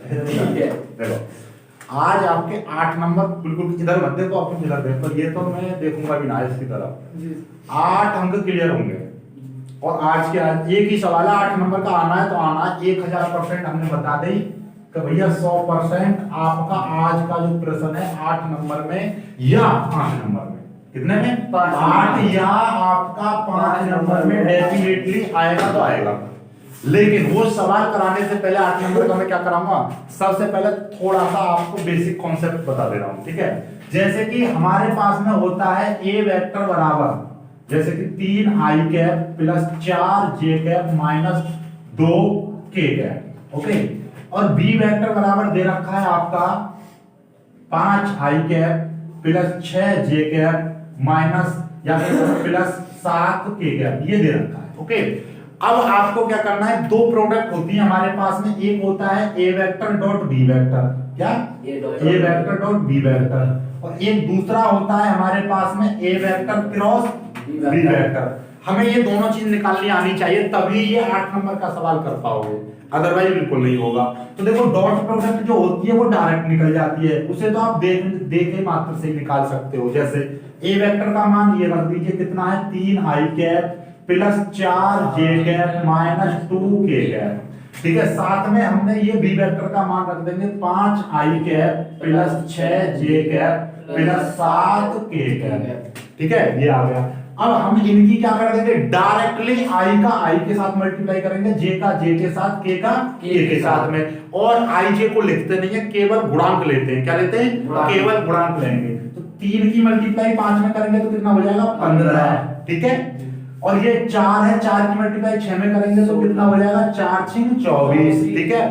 देखो आज आपके 8 नंबर बिल्कुल इधर मत देखो, अपन इधर देखो, ये तो मैं देखूंगा भी ना इसकी तरफ। 8 अंक क्लियर होंगे और आज के आज एक ही सवाल है, 8 नंबर का आना है तो आना है। 1000% हमने बता दी कि भैया 100% आपका आज का जो प्रश्न है 8 नंबर में या 5 नंबर में, कितने में 8 या आपका 5 नंबर में डेफिनेटली आएगा तो आएगा। लेकिन वो सवाल कराने से पहले 8 नंबर का मैं क्या कराऊंगा, सबसे पहले थोड़ा सा आपको बेसिक कॉन्सेप्ट बता दे रहा हूं, ठीक है। जैसे कि हमारे पास में होता है ए वेक्टर बराबर जैसे कि 3 i cap plus 4 j cap minus 2 k cap, okay. और बी वेक्टर बराबर दे रखा है आपका 5 i cap plus 6 j cap minus या फिर प्लस 7 k कैप, ये दे रखा है, ओके। अब आपको क्या करना है, दो प्रोडक्ट होती है हमारे पास में, एक होता है ए वेक्टर डॉट बी वेक्टर, क्या ए वेक्टर डॉट बी वेक्टर, और एक दूसरा होता है हमारे पास में ए वेक्टर क्रॉस बी वेक्टर। हमें ये दोनों चीज निकालनी आनी चाहिए, तभी ये 8 नंबर का सवाल कर पाओगे, अदरवाइज बिल्कुल नहीं होगा। तो देखो डॉट प्रोडक्ट जो होती है वो डायरेक्ट निकल जाती है, उसे तो आप देखे मात्र से निकाल सकते हो। जैसे ए वेक्टर का मान ये रख दीजिए, कितना है 3 i cap plus 4 j cap minus 2 k cap, ठीक है। साथ में हमने ये बी वेक्टर का मान रख देंगे 5 i cap plus 6 j cap plus 7 k cap, ठीक है, ये आ गया। अब हम इनकी क्या कर देंगे, डायरेक्टली i का i के साथ मल्टीप्लाई करेंगे, j का j के साथ, k का k के साथ में, और ij को लिखते नहीं है, केवल गुणांक लेते हैं। क्या लेते हैं, केवल गुणांक लेंगे। तो 3 की मल्टीप्लाई 5 में करेंगे तो कितना हो जाएगा 15, ठीक है। और ये 4 है, 4 की मल्टीप्लाई 6 में करेंगे तो कितना हो जाएगा 4 6 24, ठीक है।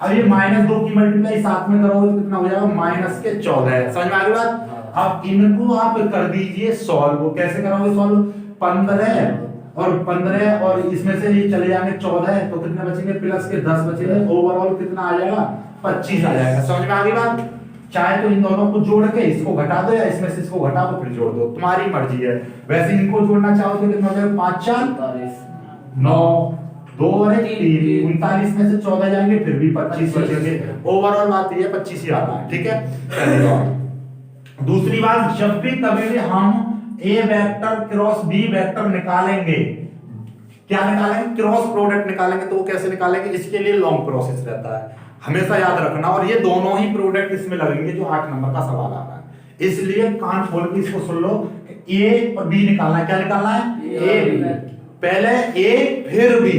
अब ये -2 की मल्टीप्लाई 7 में करोगे तो कितना हो जाएगा -14, समझ में आ गई बात। अब इनको आप कर दीजिए सॉल्व, कैसे करोगे सॉल्व, 15 और इसमें से ये चले जाएंगे 14, तो कितने बचेंगे प्लस के 10 बचेंगे, ओवरऑल कितना आ जाएगा 25 आ जाएगा। समझ में आ गई बात। चाहे तो इन दोनों को जोड़ के इसको घटा दो या इसमें से इसको घटा दो फिर जोड़ दो, तुम्हारी मर्जी है। वैसे इनको जोड़ना चाहो तो कितना हो जाएगा 5 4 9 2 और 3 39 में से 14 जाएंगे फिर भी 25 बचेंगे, ओवरऑल बात ये 25 ही आता है, ठीक है। चलिए दूसरी बात, जब भी कभी भी हम ए वेक्टर क्रॉस बी वेक्टर निकालेंगे, क्या निकालेंगे, क्रॉस प्रोडक्ट निकालेंगे, तो वो कैसे निकालेंगे, इसके लिए लॉन्ग प्रोसेस रहता है, हमेशा याद रखना। और ये दोनों ही प्रोडक्ट इसमें लगेंगे जो 8 नंबर का सवाल आ रहा है, इसलिए कान खोल के इसको सुन लो। ए और बी निकालना है, क्या निकालना है, ए पहले ए फिर बी,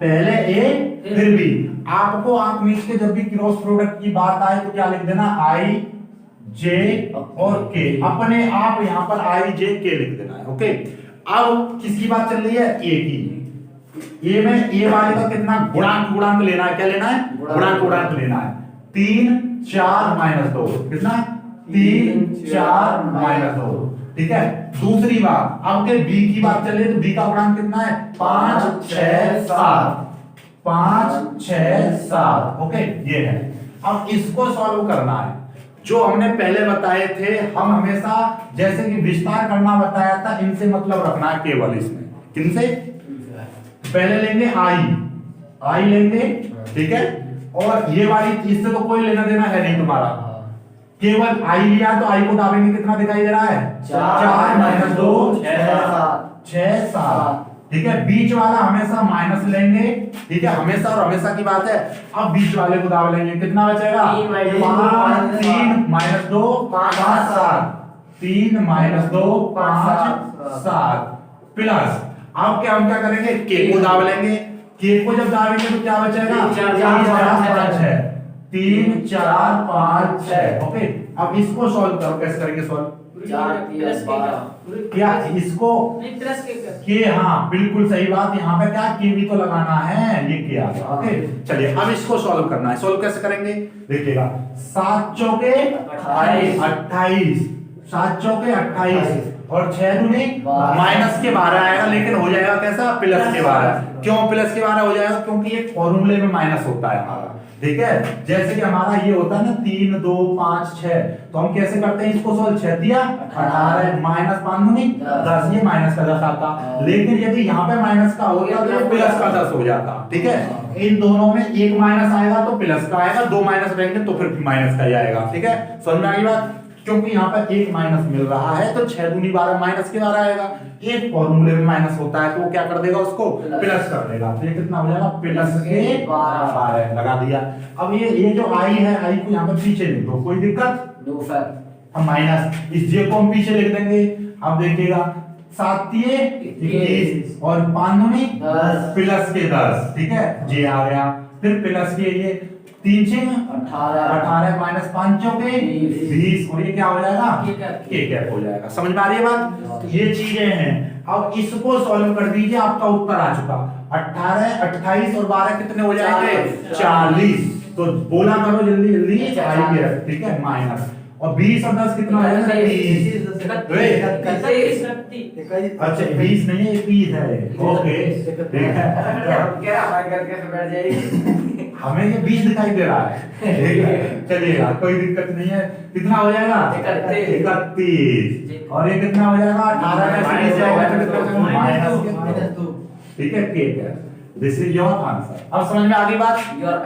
पहले ए फिर बी। आपको आप नीचे के जब भी क्रॉस प्रोडक्ट की बात आए तो क्या लिख देना, आई जे और के, अपने आप यहां पर आई जे के लिख देना है, ओके। अब किसकी बात चल रही है, ए की। ए में ए वाले का कितना गुणांक लेना है, क्या लेना है, गुणांक लेना है। 3 4 -2, कितना 3 4 -2, ठीक है। दूसरी बात, अब के बी की बात चल रही है तो बी का गुणांक कितना है 5 6 7, 5 6 7, ओके, ये है। अब इसको सॉल्व करना है, जो हमने पहले बताए थे, हम हमेशा जैसे कि विस्तार करना बताया था, इनसे मतलब रखना है केवल इसमें, किनसे, पहले लेंगे आई लेंगे, ठीक है। और ये वाली इससे तो कोई लेना देना है नहीं तुम्हारा, केवल आई लिया तो आई को दाबेंगे, कितना दिखाई दे रहा है 4 -2 6 7, ठीक है। बीच वाला हमेशा माइनस लेंगे, ठीक है, हमेशा और हमेशा की बात है। अब बीच वाले को दाब लेंगे, कितना बचेगा 3 -2 5 7, 3 -2 5 7 प्लस, अब क्या हम क्या करेंगे, के को दाब लेंगे, के को जब दाबेंगे तो क्या बचेगा 3 4 5 6, ओके। अब इसको सॉल्व करो, कैसे करेंगे सॉल्व, 4 क्या इसको के, हाँ बिल्कुल सही बात, यहाँ पे क्या के भी तो लगाना है, ये किया, ओके। चलिए अब इसको सॉल्व करना है, सॉल्व कैसे करेंगे, देखिएगा 7 चौके 28, 7 चौके 28 और 6 दूनी माइनस के 12 आएगा, लेकिन हो जाएगा कैसा, प्लस के 12। क्यों प्लस के 12 हो जाएगा, क्योंकि ये फॉर्मूले में माइनस होता है हमारा, ठीक है। जैसे कि हमारा ये होता है ना 3 2 5 6, तो हम कैसे करते हैं इसको सॉल्व, 6 दिया 18 माइनस 5 दूनी 10, ये माइनस का 10 आता। लेकिन यदि यहाँ पे माइनस का हो गया तो प्लस का 10 हो जाता, ठीक है। इन दोनों में एक माइनस आएगा तो प्लस का आएगा, दो माइनस रहेंगे तो फिर माइनस का ही आएगा। ठीक है, समझ में आई बात? क्योंकि यहाँ पर एक माइनस मिल रहा है तो 6 दूनी 12 माइनस के 12 आएगा। एक फॉर्मूले में माइनस होता है तो वो क्या कर देगा, उसको प्लस कर देगा। तो ये कितना हो जाएगा, प्लस के 12 लगा दिया। अब ये जो आई है, आई को यहाँ पर पीछे लिख दो, कोई दिक्कत? No sir. हम माइनस इस जे को हम पीछे लिख देंगे। अब देखिएगा 7 21 और 5 दूनी 10 प्लस के 10। ठीक है, जे आ गया। फिर प्लस के ये 3 6 18 माइनस 5 चौके 20 और ये क्या हो जाएगा, के कैप हो जाएगा। समझ में आ रही है बात? ये चीजें हैं। अब इसको सॉल्व कर दीजिए, आपका उत्तर आ चुका। 18 28 और 12 कितने हो जाएंगे, 40। तो बोला करो जल्दी जल्दी, ठीक है, माइनस और 20 और 10 कितना हो जाएगा, 30। अच्छा 20 नहीं है, 21 है। ओके ठीक है, हमें ये 20 दिखाई दे रहा है। ठीक है, चलिएगा, कोई दिक्कत नहीं है। कितना हो जाएगा, 31 और ये कितना हो जाएगा, 18 में 20 जाएगा तो कितना हो जाएगा, -2। ठीक है, ठीक है, दिस इज योर आंसर। अब समझ में आ गई बात?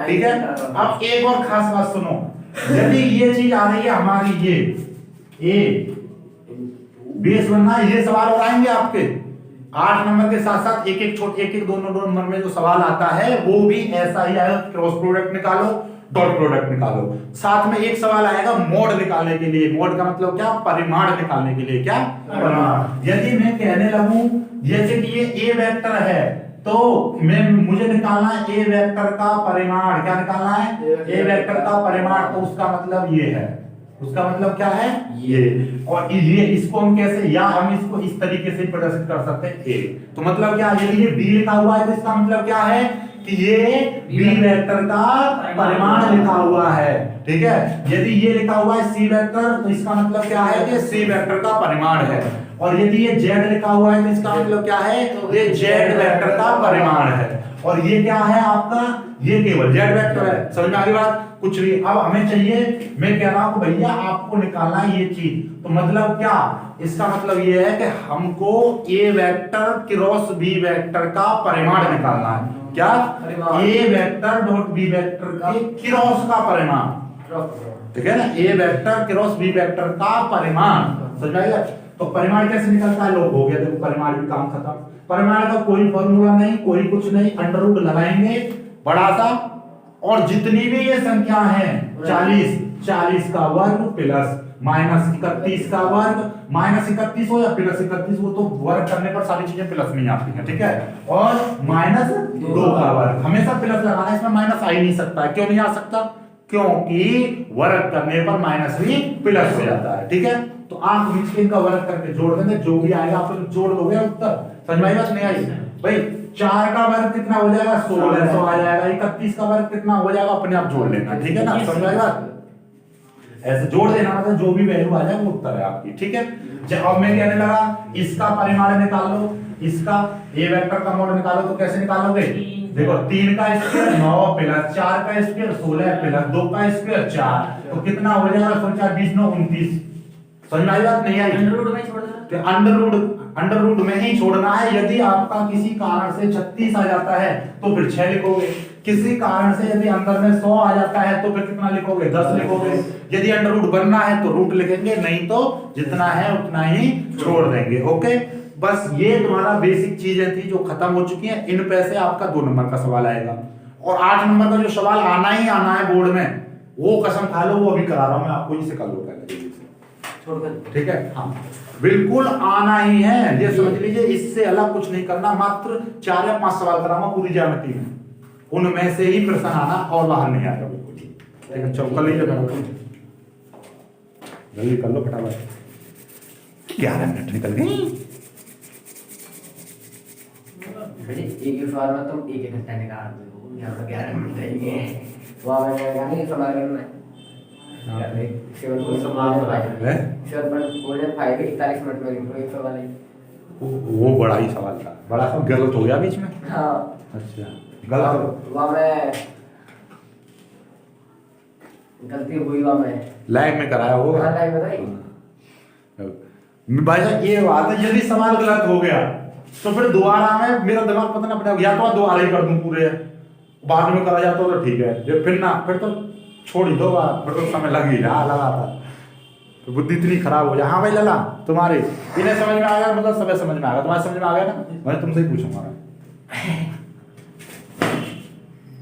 ठीक है, अब एक और खास बात सुनो। यदि ये चीज आ रही है हमारी, ये बेस बनना, ये सवाल और आएंगे आपके 8 नंबर के साथ साथ एक एक दो नंबर में जो सवाल आता है वो भी ऐसा ही आएगा। क्रॉस प्रोडक्ट निकालो, डॉट प्रोडक्ट निकालो। साथ में एक सवाल आएगा मोड निकालने के लिए। मोड का मतलब क्या, परिमाण निकालने के लिए। क्या परिमाण? यदि मैं कहने लगूं जैसे कि ये ए वेक्टर है तो मुझे निकालना है ए वेक्टर का परिमाण। क्या निकालना है, ए वेक्टर का परिमाण। तो उसका मतलब ये है, उसका मतलब क्या है, ये। और ये इसको हम कैसे, या हम इसको इस तरीके से प्रदर्शित कर सकते हैं, ए। तो मतलब क्या, यदि ये बी लिखा हुआ है तो इसका मतलब क्या है कि ये बी वेक्टर का परिमाण लिखा हुआ है। ठीक है, यदि ये लिखा हुआ है सी वेक्टर तो इसका मतलब क्या है कि सी वेक्टर का परिमाण है। और यदि ये जेड लिखा हुआ है तो इसका मतलब क्या है, ये जेड वेक्टर का परिमाण है। और ये क्या है आपका, ये केवल जेड वेक्टर है। समझ में आ गई बात? कुछ भी। अब हमें चाहिए, मैं कह रहा हूं भैया आपको निकालना है ये चीज। तो मतलब क्या, इसका मतलब ये है कि हमको ए वेक्टर क्रॉस बी वेक्टर का परिमाण निकालना है। क्या, ए वेक्टर डॉट बी वेक्टर का क्रॉस का परिमाण। ठीक है ना, ए वेक्टर क्रॉस बी वेक्टर का परिमाण। समझ आएगा? तो परिमाण कैसे निकलता है, लोग हो गया, देखो परिमाण भी काम खत्म। परिमाण का कोई फॉर्मूला नहीं, कोई कुछ नहीं, अंडर रूट लगाएंगे बड़ा सा, और जितनी भी ये संख्या है 40 का वर्ग प्लस -31 का वर्ग, -31 हो या +31 हो तो वर्ग करने पर सारी चीजें प्लस में आती हैं। ठीक है, और -2 का वर्ग, हमेशा प्लस लगाना है, इसमें माइनस आ ही नहीं सकता है। क्यों नहीं आ सकता, क्योंकि वर्ग करने पर माइनस भी प्लस हो जाता है। ठीक है, तो आप नीचे इनका वर्ग करके जोड़ देंगे, जो भी आएगा आप तो जोड़ दोगे उत्तर। समझ में आई बात? नहीं आई भाई? 4 का वर्ग कितना हो जाएगा, 1600 आ जाएगा। 31 का वर्ग कितना हो जाएगा, अपने आप जोड़ लेना। ठीक है ना, समझ में आई बात? ऐसे जोड़ देना, मतलब जो भी वैल्यू आ जाए वो उत्तर है आपकी। ठीक है, जब अब मैं कहने लगा इसका परिमाण निकाल लो, इसका ए वेक्टर का मोड निकालो, तो कैसे निकालोगे? देखो 3 का स्क्वायर 9 प्लस 4 का स्क्वायर 16 प्लस 2 का स्क्वायर 4, तो कितना हो जाएगा, 4 20 9 29। समझ में आई बात? नहीं आई? अंडर रूट में छोड़ देना, अंडर रूट में ही छोड़ना है। यदि आपका किसी कारण से 36 आ जाता है तो फिर 6 लिखोगे। किसी कारण से यदि अंदर में 100 आ जाता है तो फिर कितना लिखोगे, 10 लिखोगे। यदि अंडर रूट बनना है तो रूट लिखेंगे, नहीं तो जितना है उतना ही छोड़ देंगे। ओके, बस ये तुम्हारा बेसिक चीजें थी जो खत्म हो चुकी हैं। इन पे से आपका 2 नंबर का सवाल आएगा, और 8 नंबर का जो सवाल आना ही आना है बोर्ड में, वो कसम खा लो, वो अभी करा रहा हूं मैं आपको, इसे कर लो पहले छोड़कर। ठीक है, हाँ बिल्कुल आना ही है, ये समझ लीजिए। इससे अलग कुछ नहीं करना, मात्र 4 या 5 सवाल कराऊंगा पूरी ज्यामिति में, उनमें से ही प्रश्न आना और बाहर नहीं आएगा बिल्कुल। ठीक है, चलो कर लीजिए, जल्दी कर लो फटाफट। 11 मिनट निकल गए। एक सवाल में तुम 1 घंटा निकाल दो, यहाँ पर 11 मिनट रहेंगे। वहाँ मैंने सवाल करना है 41 मिनट में लिखो एक सवाल है। वो बड़ा ही सवाल था, बड़ा सा गलत हो गया बीच में। हाँ अच्छा, गलत वहाँ में गलती हुई, वहाँ में लैग में कराया होगा। हाँ लैग बताइए भाई साहब, ये बात है, यदि सवाल गलत हो गया तो फिर दोबारा में मेरा दिमाग पता ना पड़ेगा, या तो दोबारा ही कर दूं पूरे, बाद में करा जाता तो ठीक है, जो फिर ना फिर तो छोड़ ही दो बात, फिर तो समय लग ही रहा लगा था, तो बुद्धि इतनी खराब हो जाए। हाँ भाई लला तुम्हारे इन्हें समझ में आ गया, मतलब सब समझ में आ गया, तुम्हारे समझ में आ गया ना, मैं तुमसे ही पूछूंगा मैं।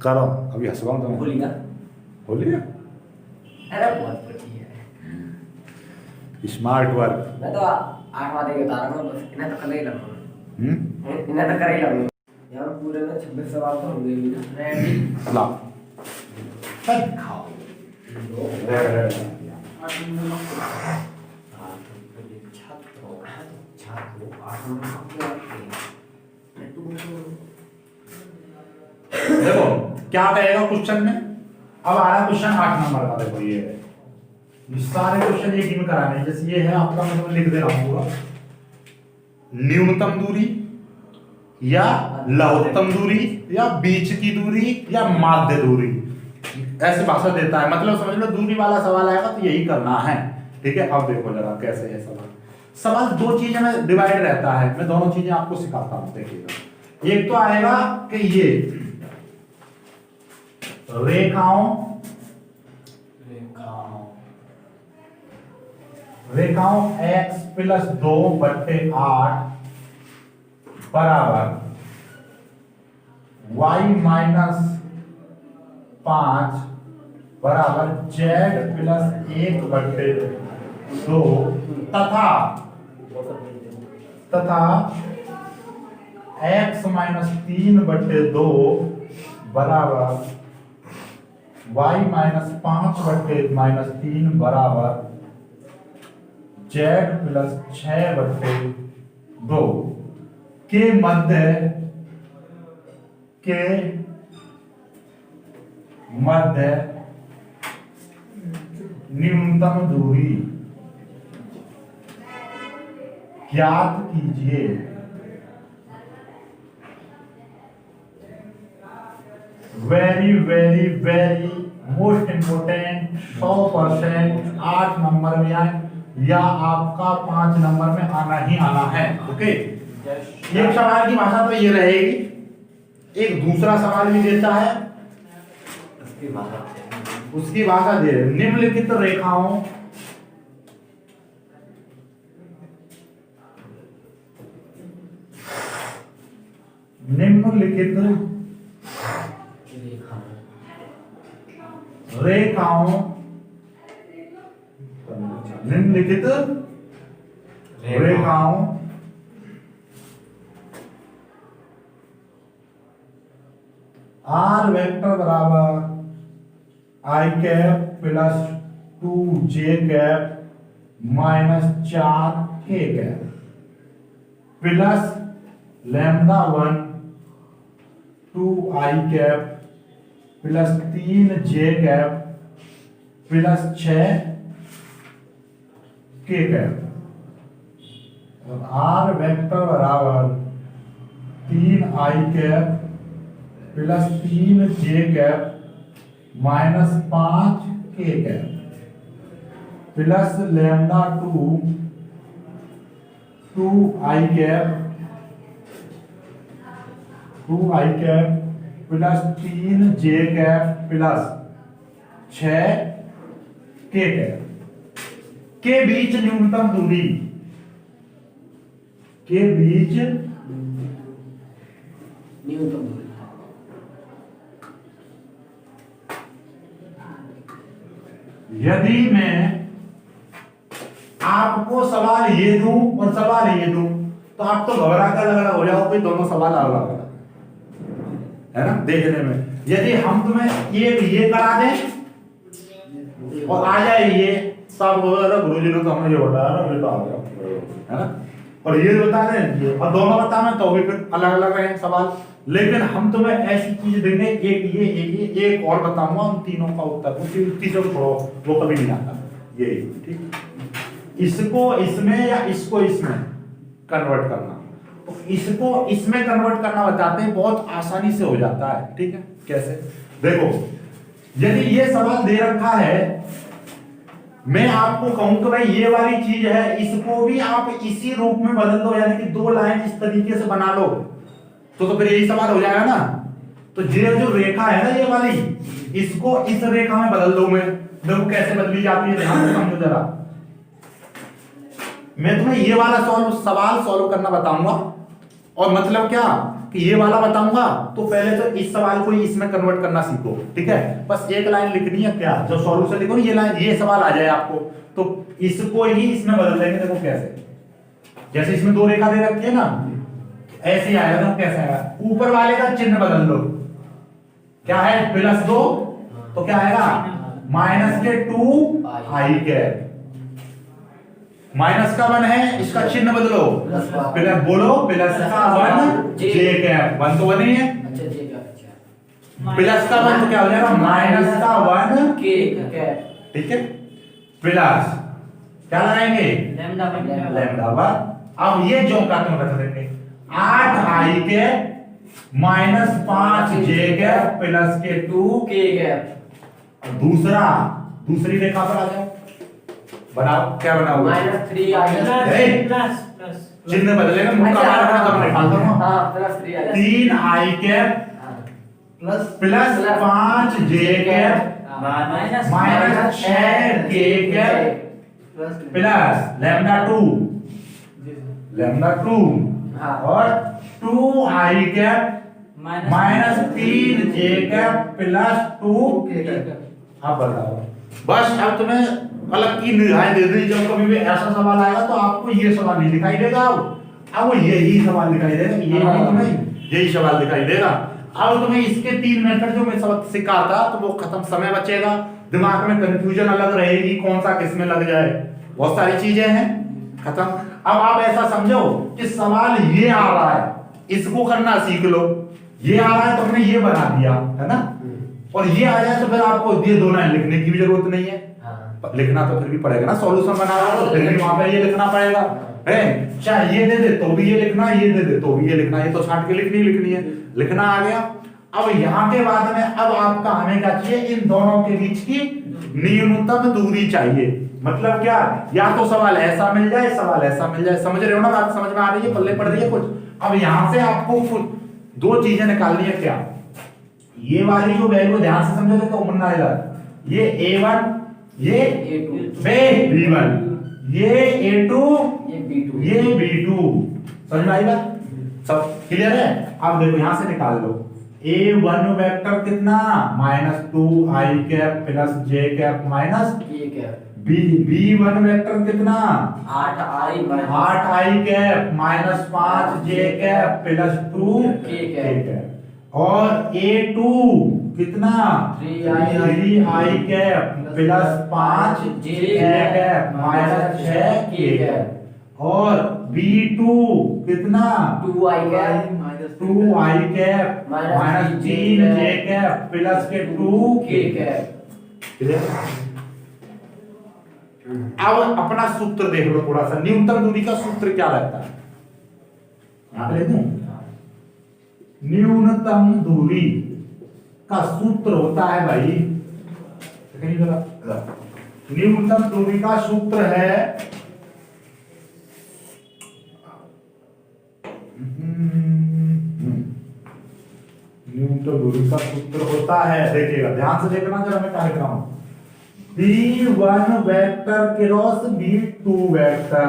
करो अभी हंसवा तुम्हें। बोलिएगा। बोलिए। अरे बहुत बढ़िया है। Smart work. मैं तो 8वां दे के बता रहा हूँ, बस इन्हें तो कर ही लगूंगा। इन्हें तो कर ही लगूंगा। यहाँ पूरे में 26 सवाल तो होंगे ही ना। रेडी। लाओ। खाओ। देखो क्या कहेगा क्वेश्चन में, अब आ रहा क्वेश्चन 8 नंबर का। देखो ये सारे क्वेश्चन एक ही में कराने हैं। जैसे ये है आपका, मतलब लिख दे रहा हूं पूरा, न्यूनतम दूरी या लघुत्तम दूरी या बीच की दूरी या माध्य दूरी, ऐसी भाषा देता है। मतलब समझ लो दूरी वाला सवाल आएगा तो यही करना है, ठीक है। अब देखो जरा कैसे है सवाल। सवाल दो चीजें में डिवाइड रहता है, मैं दोनों चीजें आपको सिखाता हूं, देखिएगा। एक तो आएगा कि ये रेखाओं x प्लस 2/8 बराबर y माइनस 5 बराबर z प्लस 1/2 तथा x माइनस 3/2 बराबर y माइनस 5/-3 बराबर z प्लस 6/2 के मध्य न्यूनतम दूरी ज्ञात कीजिए। Very very very most important, 100% 8 number में आए या आपका 5 नंबर में आना ही आना है। ओके, एक सवाल की भाषा तो ये रहेगी, एक दूसरा सवाल भी देता है उसकी भाषा दे। निम्नलिखित रेखाओं निम्नलिखित रेखाओं निम्नलिखित रेखाओं आर वेक्टर बराबर i cap plus 2j cap minus 4k cap plus λ1 2i cap plus 3j cap plus 6k cap. R vector बराबर 3i cap plus 3j cap minus 5k cap plus λ2 2i cap plus 3j cap plus 6k cap के बीच न्यूनतम दूरी के बीच न्यूनतम दूरी। यदि मैं आपको सवाल ये दूं और सवाल ये दूं तो आप तो घबरा कर अलग अलग हो जाओगे, दोनों सवाल अलग अलग है ना देखने में। यदि हम तुम्हें ये करा दें और आ जाए ये सब गुरु जी ने तो हमें ये बताया ये तो आ गया है ना, और ये बता दें और दोनों बताना तो भी फिर अलग अलग रहे सवाल। लेकिन हम तुम्हें ऐसी चीज देंगे, एक और बताऊंगा उन तीनों का उत्तर, तीसरों को छोड़ो वो कभी नहीं आता ये, ठीक। इसको इसमें या इसको इसमें कन्वर्ट करना, तो इसको इसमें कन्वर्ट करना बताते हैं, बहुत आसानी से हो जाता है, ठीक है। कैसे देखो, यदि ये सवाल दे रखा है, मैं आपको कहूं कि भाई ये वाली चीज है, इसको भी आप इसी रूप में बदल दो, यानी कि 2 लाइन इस तरीके से बना लो, तो फिर यही सवाल हो जाएगा ना। तो ये जो रेखा है ना ये वाली, इसको इस रेखा में बदल दो। मैं देखो कैसे बदली जाती है, ध्यान से समझो जरा। मैं तुम्हें ये वाला सवाल सॉल्व करना बताऊंगा, और मतलब क्या कि ये वाला बताऊंगा तो पहले तो इस सवाल को इसमें कन्वर्ट करना सीखो, ठीक है। बस एक लाइन लिखनी है, क्या जो सॉल्यूशन लिखो ये लाइन, ये सवाल आ जाए आपको, तो इसको ही इसमें बदल देंगे। देखो कैसे, जैसे इसमें दो रेखा दे रखी है ना, ऐसे ही आएगा। देखो कैसे आएगा, ऊपर वाले का चिन्ह बदल दो, क्या है +2, तो क्या आएगा -2 i माइनस का 1 है, इसका चिन्ह बदलो, प्लस बोलो प्लस का 1 j कैप, 1 तो 1 ही है, अच्छा जे का, अच्छा प्लस का 1 तो क्या हो जाएगा माइनस का 1 के कैप, ठीक है। प्लस क्या लगाएंगे लैम्डा वन। अब ये जो का तुम रख देंगे 8 i cap minus 5 j cap plus के 2 के कैप। दूसरी रेखा पर आ जाओ, बनाओ, क्या बनाओगे -3 i चिन्ह बदलेगा, मुक्का मारना तो निकाल दो। हां +3 i 3 i cap plus 5 j cap minus 6 k cap plus lambda 2 हाँ। और 2 i cap minus 3 j cap plus 2 k cap. अब बताओ, बस अब तुम्हें अलग की निगाहें दे दी। जब कभी भी ऐसा सवाल आएगा तो आपको ये सवाल नहीं दिखाई देगा, अब यही सवाल दिखाई देगा, ये नहीं तुम्हें यही सवाल दिखाई देगा। अब तुम्हें इसके 3 मेथड जो मैं सबक सिखा था तो वो खत्म, समय बचेगा, दिमाग में कंफ्यूजन अलग रहेगी, कौन सा किस में लग जाए, बहुत सारी चीजें हैं, खत्म। अब आप ऐसा समझो कि सवाल ये आ रहा है, इसको करना सीख लो। ये आ रहा है तो हमने ये बना दिया है ना, और ये आ जाए तो फिर आपको ये दो लाइन लिखने की भी जरूरत नहीं है। लिखना तो फिर भी पड़ेगा ना, सॉल्यूशन बना रहा तो फिर भी वहां पे ये लिखना पड़ेगा, है चाहे ये दे दे तो भी ये लिखना, ये दे दे तो भी ये लिखना, ये तो छांट के लिखनी है, लिखना आ गया। अब यहाँ के बाद में अब आपका हमें क्या चाहिए, इन दोनों के बीच की न्यूनतम दूरी चाहिए। मतलब क्या, या तो सवाल ऐसा मिल जाए, सवाल ऐसा मिल जाए, समझ रहे हो ना बात, समझ में आ रही है, पल्ले पड़ रही है कुछ। अब यहाँ से आपको दो चीजें निकालनी है, क्या ये वाली जो वैल्यू ध्यान से समझोगे तो मुन्ना ये A1 ये B1 ये A2 ये B2, समझ में आई बात, सब क्लियर है। अब देखो यहां से निकाल लो, A1 वेक्टर कितना -2 i cap plus j cap minus k cap, B1 vector कितना 8 i cap minus 5 j cap plus 2 k k cap, cap, और A2 कितना 3 i cap plus 5 j cap minus 6 k cap, और B2 कितना 2 i cap 2 i cap minus 3 j cap plus के 2 k cap. अब अपना सूत्र देख लो थोड़ा सा, न्यूनतम दूरी का सूत्र क्या रहता है, यहां पे लिख दूं, न्यूनतम दूरी का सूत्र होता है भाई, न्यूनतम दूरी का सूत्र है न्यूनतम दूरी का सूत्र होता है, देखिएगा ध्यान से देखना जरा, मैं क्या लिख रहा हूं, B1 vector cross B2 vector,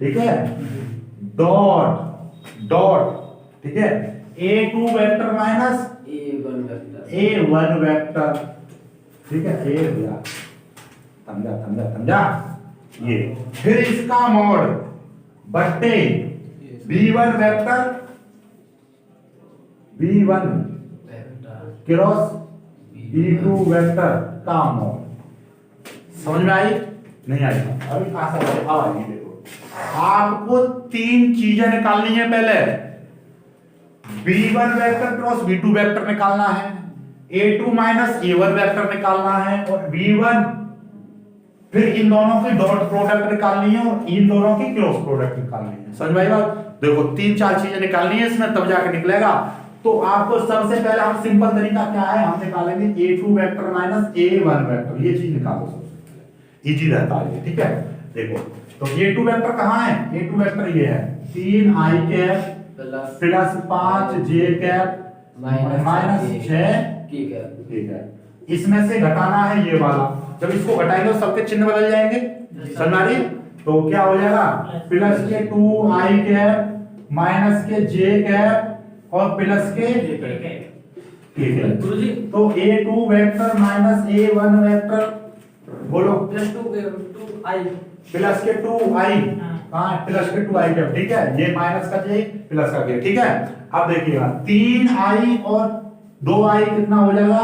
ठीक है, डॉट ठीक है, A2 vector minus A1 vector, ठीक है, ए भैया समझा ये, फिर इसका मोड बट्टे B1 vector B1 cross B2 vector का मोड। समझ में आई नहीं आई, अभी कहां से अब आएगी, देखो आपको 3 चीजें निकालनी है। पहले B1 vector cross B2 vector निकालना है, A2 माइनस A1 वेक्टर निकालना है, और B1 फिर इन दोनों की डॉट प्रोडक्ट निकालनी है, और इन दोनों की क्रॉस प्रोडक्ट निकालनी है। समझ में आई बात, देखो 3-4 चीजें निकालनी है इसमें, तब जाके निकलेगा। तो आपको सबसे पहले हम सिंपल तरीका क्या है, हम निकालेंगे A2 vector minus A1 vector, ये चीज निकालो सबसे पहले, इजी रहता है, ठीक है। देखो तो A2 वेक्टर कहां है, A2 वेक्टर ये है 3 i cap plus 5 j cap minus 6। ठीक है। ठीक है, इसमें से घटाना है ये वाला, जब इसको घटाएंगे तो सबके चिन्ह बदल जाएंगे, समझ आ रही है? तो क्या हो जाएगा, प्लस के 2i कैप माइनस के j कैप और प्लस के k कैप। तो a2 vector minus a1 vector, बोलो प्लस 2i प्लस के 2i, कहाँ है प्लस के 2i कैप, ठीक है, ये माइनस का j प्लस का k, ठीक है। अब देखिएगा 3i और 2i कितना हो जाएगा,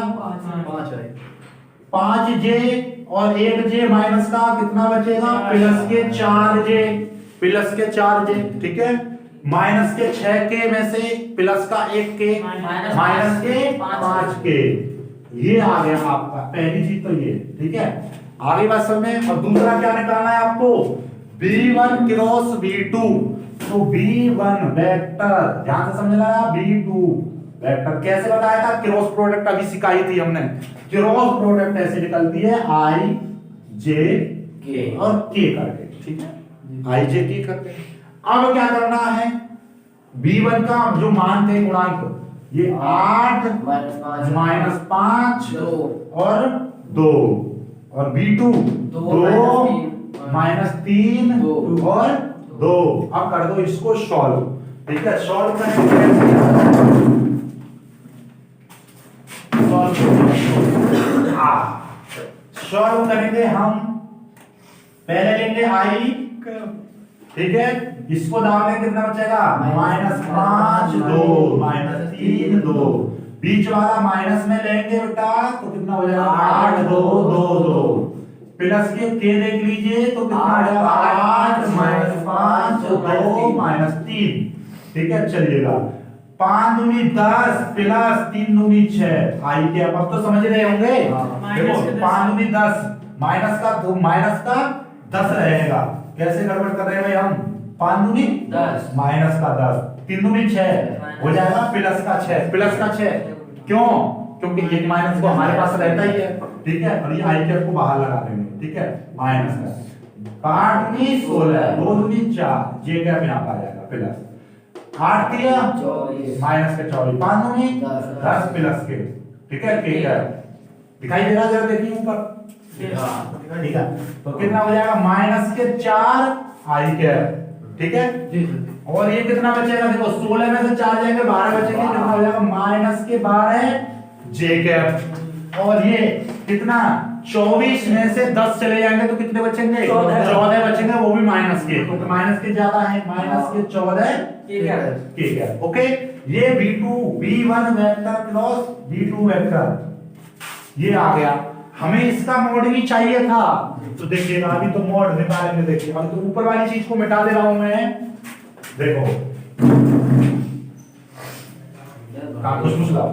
5j और 1j माइनस का कितना बचेगा, प्लस के 4j, प्लस के 4j, ठीक है। माइनस के 6k में से प्लस का 1k माइनस के 5k, ये आ गया आपका पहली चीज तो ये, ठीक है। आगे बात समझ में। और दूसरा क्या निकालना है आपको, b1 क्रॉस b2, तो b1 वेक्टर ध्यान से समझ लाया, b2 वेक्टर कैसे बताया था, क्रॉस प्रोडक्ट अभी सिखाई थी हमने। क्रॉस प्रोडक्ट ऐसे निकलती है i j k और k करके, ठीक है, i j k करके। अब क्या करना है, b1 का जो मान थे गुणांक, ये 8 माइनस 5 और 2, और b2 2 माइनस 3 और 2। अब कर दो इसको सॉल्व, ठीक है। सॉल्व करेंगे, सॉल्व करेंगे हम, पहले लेंगे i, ठीक है, इसको डालेंगे कितना बचेगा, माइनस 5 2 माइनस 3 2, बीच वाला माइनस में लेंगे बेटा तो कितना हो जाएगा 8 2 2 2, प्लस के k देख लीजिए तो कितना हो जाएगा 8 माइनस 5 2 माइनस 3, ठीक है। चलिएगा 5 दूनी 10 प्लस 3 दूनी 6, आई के अब तो समझ रहे होंगे। देखो 5 दूनी 10 माइनस का 10 रहेगा, कैसे गड़बड़ कर रहे हैं भाई हम, 5 दूनी 10 माइनस का 10, 3 दूनी 6 हो जाएगा प्लस का 6, प्लस का 6 क्यों, क्योंकि एक माइनस को हमारे पास रहता ही है, ठीक है। और ये आई कैप को बाहर लगा देंगे, ठीक है, माइनस का 8 दूनी 16 2 दूनी 4, जे कैप यहां पर आ जाएगा प्लस 8 दिया 24 माइनस के 24, 5 दूनी 10 प्लस के, ठीक है, के कैप दिखाई दे रहा है, जरा देखिए ऊपर, ठीक है। तो कितना हो जाएगा माइनस के 4 आई कैप, ठीक है। और ये कितना बचेगा, देखो 16 में से 4 जाएंगे 12 बचेंगे, कितना हो जाएगा माइनस के 12 जे कैप। और ये कितना 24 में से 10 चले जाएंगे तो कितने बचेंगे, 14 बचेंगे, वो भी माइनस के, तो माइनस के ज्यादा है, माइनस के 14 के कैप, ओके। ये b1 vector cross b2 vector ये आ गया। हमें इसका मॉड भी चाहिए था, तो देखिएगा अभी तो मॉड निकालेंगे, देखिए अभी तो ऊपर वाली चीज को मिटा दे रहा हूं मैं, देखो कुछ लाओ,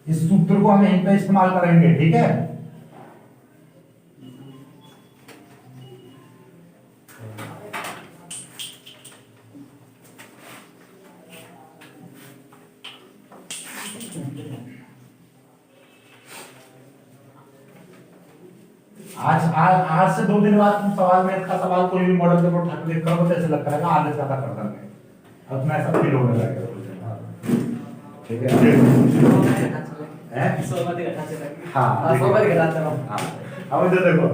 इस सूत्र को हम यहीं पे इस्तेमाल करेंगे, ठीक है। आज से 2 दिन बाद तुम सवाल में का सवाल कोई भी मॉडल पेपर उठा के देखो तो ऐसे लगता है आगे ज्यादा कर देंगे, अब मैं ऐसा फील होने लगेगा, ठीक है। हाँ अब इधर देखो,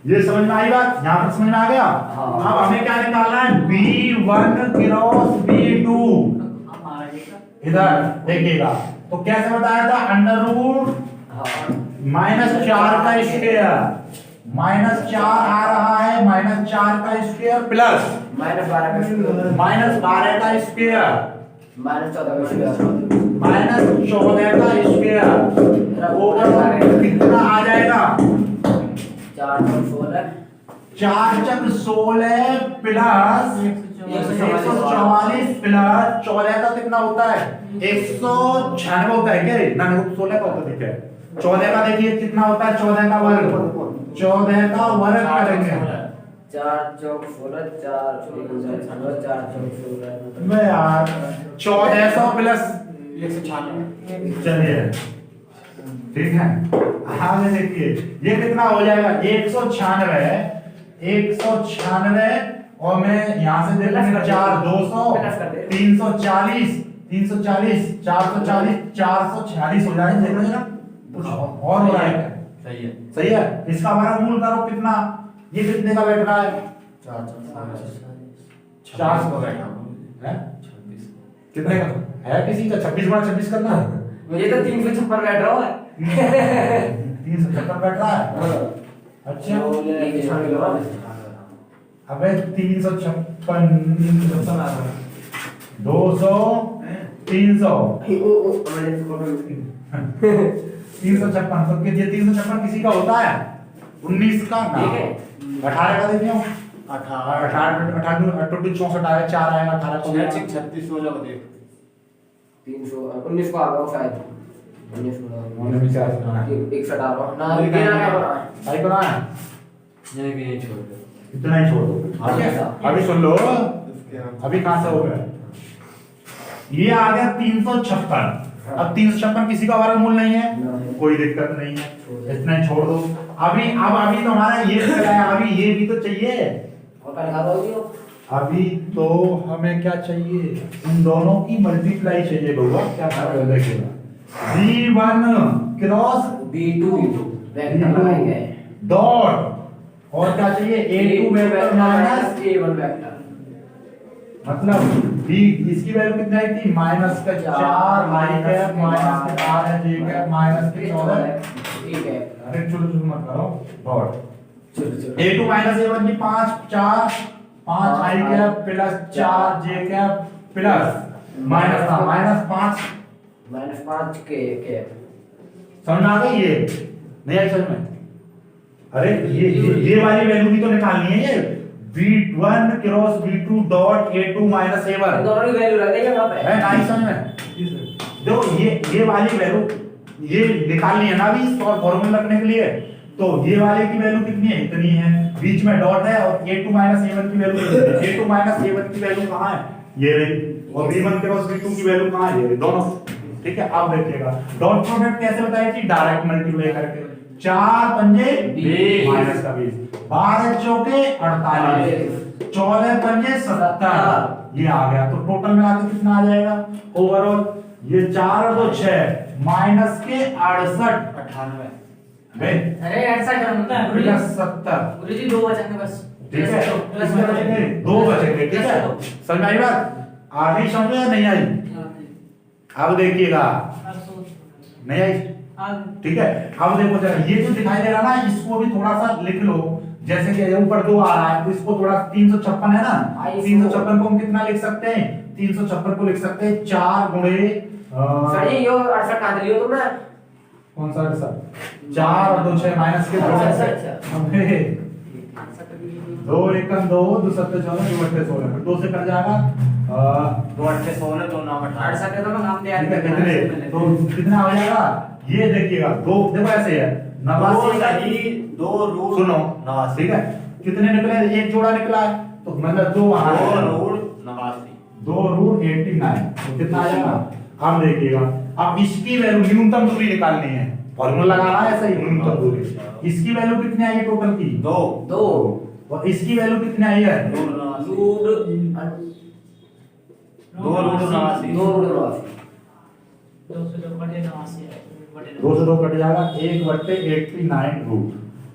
ये समझ में आई बात, यहाँ पर समझ में आ गया। अब हमें क्या निकालना है, b1 क्रॉस b2, इधर देखिएगा तो कैसे बताया था, अंडर रूट -4 का स्क्वायर, -4 आ रहा है, -4 का स्क्वायर प्लस -12 का स्क्वायर, -14 का स्क्वायर ओवर कितना आ जाएगा, 4 चक 16 प्लस 144 प्लस 14 का कितना होता है, 196 होता है क्या, ना 16 का होता है, ठीक है। 14 का देखिए कितना होता है, 14 का वर्ग, 14 का वर्ग करेंगे, 4 चौक 16 4 4 चौक 16 मैं यार 1400 प्लस 196, चलिए ठीक है। आगे देखिए ये कितना हो जाएगा 196 और मैं यहाँ से देख लूंगा 4 200 340 440 446 हो जाएगा। देख लो जरा कुछ और हो रहा है। सही है। इसका हमारा मूल करो कितना, ये कितने का बैठ रहा है 400 का बैठा है। कितने का है किसी का 26 गुणा 26 करना है। मुझे तो 356 बैठ रहा है 356 बैठ रहा है। अच्छा अबे 356 200 300 356 तो ये 356 किसी का होता है 19 का ना 18 का देते हो 18 64 आया 4 आएगा 18 को 36 हो जाओ देख 319 को आ गया शायद 19 को उन्होंने भी चार सुना है 61 आ रहा ना ये क्या बना है सही बना है ये भी नहीं छोड़ दो इतना ही छोड़ दो। अभी सुन लो अभी कहां से हो गया ये आ गया 356। अब 356 किसी का हमारा मूल नहीं है कोई दिक्कत नहीं है इतना ही छोड़ दो। अभी तो हमारा ये है अभी ये भी तो चाहिए और क्या लगा दोगे अभी तो हमें क्या चाहिए इन दोनों की मल्टीप्लाई चाहिए बउआ क्या कर रहे हो देखिएगा V1 क्रॉस B2 वेक्टर लगाएंगे डॉट और क्या चाहिए A2 vector minus A1 vector मतलब B इसकी वैल्यू कितनी आई थी माइनस का 4 I कैप माइनस का R है J कैप माइनस के 14 ठीक है। अरे चलो मत करो डॉट चलो A2 माइनस A1 की 5 I cap plus 4 J cap plus minus का -5 के समझ में आ गई ये नहीं आई समझ में। अरे ये वाली वैल्यू भी तो निकालनी है ये V1 cross V2 dot A2 minus A1 दोनों की वैल्यू रख देंगे वहां पे है नहीं समझ में। देखो ये वाली वैल्यू ये निकालनी है ना अभी इसको फॉर्मूला रखने के लिए तो ये वाले की वैल्यू कितनी है इतनी है बीच में डॉट है और A2 माइनस A1 की वैल्यू कितनी है A2 माइनस A1 की वैल्यू कहां है ये रही और V1 क्रॉस V2 की वैल्यू कहां है ये रही दोनों। ठीक है अब देखिएगा डॉट प्रोडक्ट कैसे बताई थी डायरेक्ट मल्टीप्लाई करके 4 पंजे 20 माइनस का 20 12 चौके 48 14 पंजे 70 ये आ गया तो टोटल में आके कितना आ जाएगा ओवरऑल ये 4 और 2 6 माइनस के 68 98 अरे ऐसा क्या होता है प्लस 70 गुरुजी 2 बचेंगे बस ठीक है इसमें बचेंगे 2 बचेंगे ठीक है समझ में आई बात आगे समझ में नहीं आई अब देखिएगा नहीं आई ठीक है अब देखो जरा ये जो दिखाई दे रहा ना इसको भी थोड़ा सा लिख लो जैसे कि ऊपर 2 आ रहा है तो इसको थोड़ा 356 है ना 356 को हम कितना लिख सकते हैं 356 को लिख सकते हैं 4 गुणे सर ये 68 काट लियो तुमने कौन सा सर 4 और 2 6 माइनस के 2 2 एकम 2 2 7 14 2 8 16 2 से कट जाएगा 2 8 16 2 9 68 तो मैं नाम दे ठीक है कितने तो कितना हो जाएगा ये देखिएगा 2 देखो ऐसे है 89 का ही 2 रूट सुनो 89 ठीक है कितने निकले एक जोड़ा निकला है तो मतलब 2 वहां 2 रूट 89 2 रूट 89 तो कितना आ जाएगा अब देखिएगा अब इसकी वैल्यू न्यूनतम दूरी निकालनी है फॉर्मूला लगाना है ऐसा ही न्यूनतम दूरी इसकी वैल्यू कितनी आई है टोटल की 2 और इसकी वैल्यू कितनी आई है 2 रूट 89 2 से 2 कट जाएगा 1/89 रूट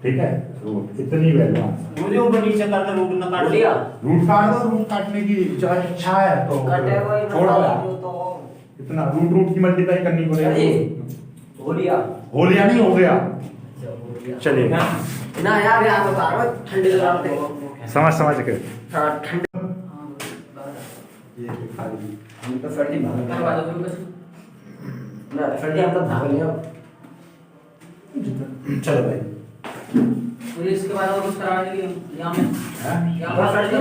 ठीक है रूट इतनी वैल्यू मुझे ऊपर नीचे करके रूट ना काट लिया रूट काट दो रूट काटने की इच्छा है तो कटे कोई छोड़ो यार तो इतना रूट की मल्टीप्लाई करनी पड़ेगी हो लिया हो लिया नहीं हो गया चलिए ना यार यहाँ तो तार ठंडे लगा दे समझ के हां ठंडे ये खाली हम तो सर्दी भाग ना सर्दी हम तो भाग लिया चलो भाई पुलिस के बाद और कुछ कराने के यहाँ में यहाँ पर सर्दी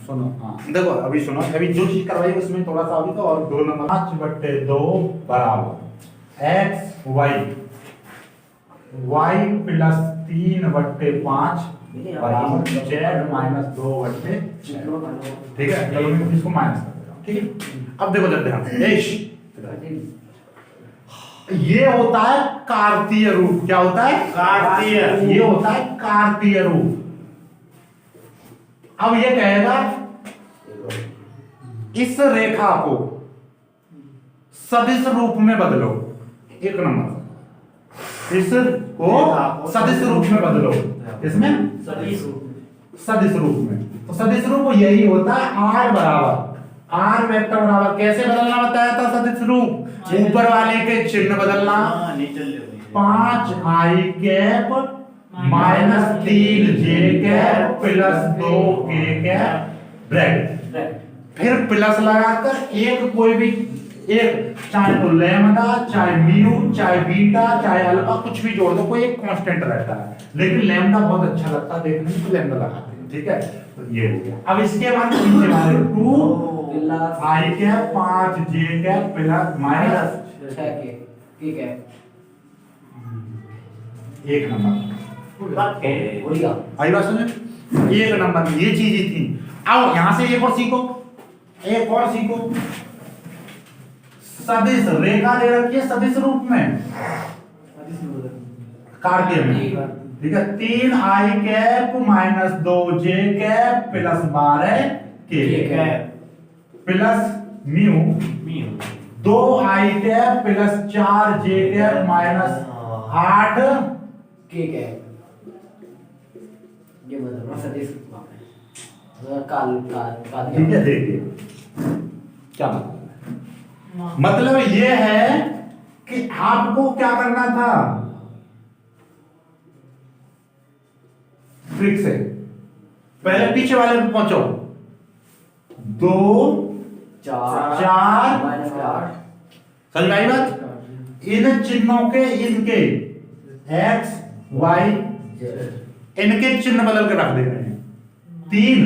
सुनो हाँ देखो अभी सुनो अभी जो चीज करवाई उसमें थोड़ा सा अभी तो और 2 नंबर 5/2 बराबर x y y प्लस 3/5 बराबर z माइनस 2/6 ठीक है चलो मैं इसको माइनस कर देता हूँ ठीक है अब देखो जब ध्यान से ये होता है कार्तीय रूप। क्या होता है? कार्तीय। ये होता है कार्तीय रूप। अब ये कहेगा इस रेखा को सदिश रूप में बदलो। एक नंबर, इस को सदिश रूप में बदलो। इसमें सदिश रूप में, तो सदिश रूप यही होता है आर बराबर, आर वेक्टर बराबर कैसे बदलना बताया था सदिश रूप? ऊपर वाले के चिन्ह बदलना, 5 i cap minus 3 j cap plus 2 k cap bracket, फिर प्लस लगाकर एक कोई भी एक, चाहे तो लैम्डा, चाहे म्यू, चाहे बीटा, चाहे अल्फा, कुछ भी जोड़ दो, कोई एक कांस्टेंट रहता है। लेकिन लैम्डा बहुत अच्छा लगता है देखने में, तो लैम्डा लगाते हैं। ठीक है, तो ये हो गया। अब इसके बाद नीचे वाले 2 i cap 5 j cap plus minus 6 के, ठीक है, एक नंबर। बढ़िया। आई बात समझ? एक नंबर ये चीज ही थी। अब यहां से एक और सीखो, एक और सीखो। सदिश रेखा दे रखी है सदिश रूप में, कार्तीय में। ठीक है, 3 i cap minus 2 j cap plus 12 k plus mu 2 i cap plus 4 j cap minus 8 ठीक है, ये मतलब सदिश रूप में काल ठीक है। देखिए क्या मतलब है, मतलब ये है कि आपको क्या करना था, ट्रिक से पहले पीछे वाले पे पहुंचो, 2 4 माइनस 8, समझ में आई बात? इन चिन्हों के इनके x y इनके चिन्ह बदल के रख दे रहे हैं। 3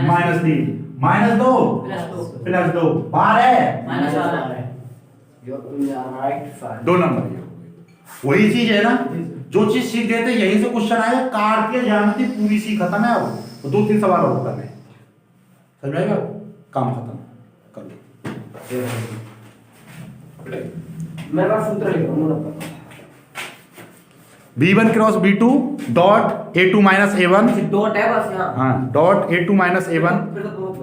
minus 3 minus 2 plus 2 12 minus 8, right 2 number. ये वही चीज है ना, जो चीज सीख गए थे यहीं से क्वेश्चन आया। कार्तीय ज्यामिति पूरी सी खत्म है। अब 2-3 सवाल और करने, समझ में आएगा? काम खत्म कर लो। मैं बस सूत्र लिख रहा हूं। b1 cross b2 dot a2 minus a1, dot है बस यहाँ। हाँ, डॉट a2 माइनस a1 फिर तो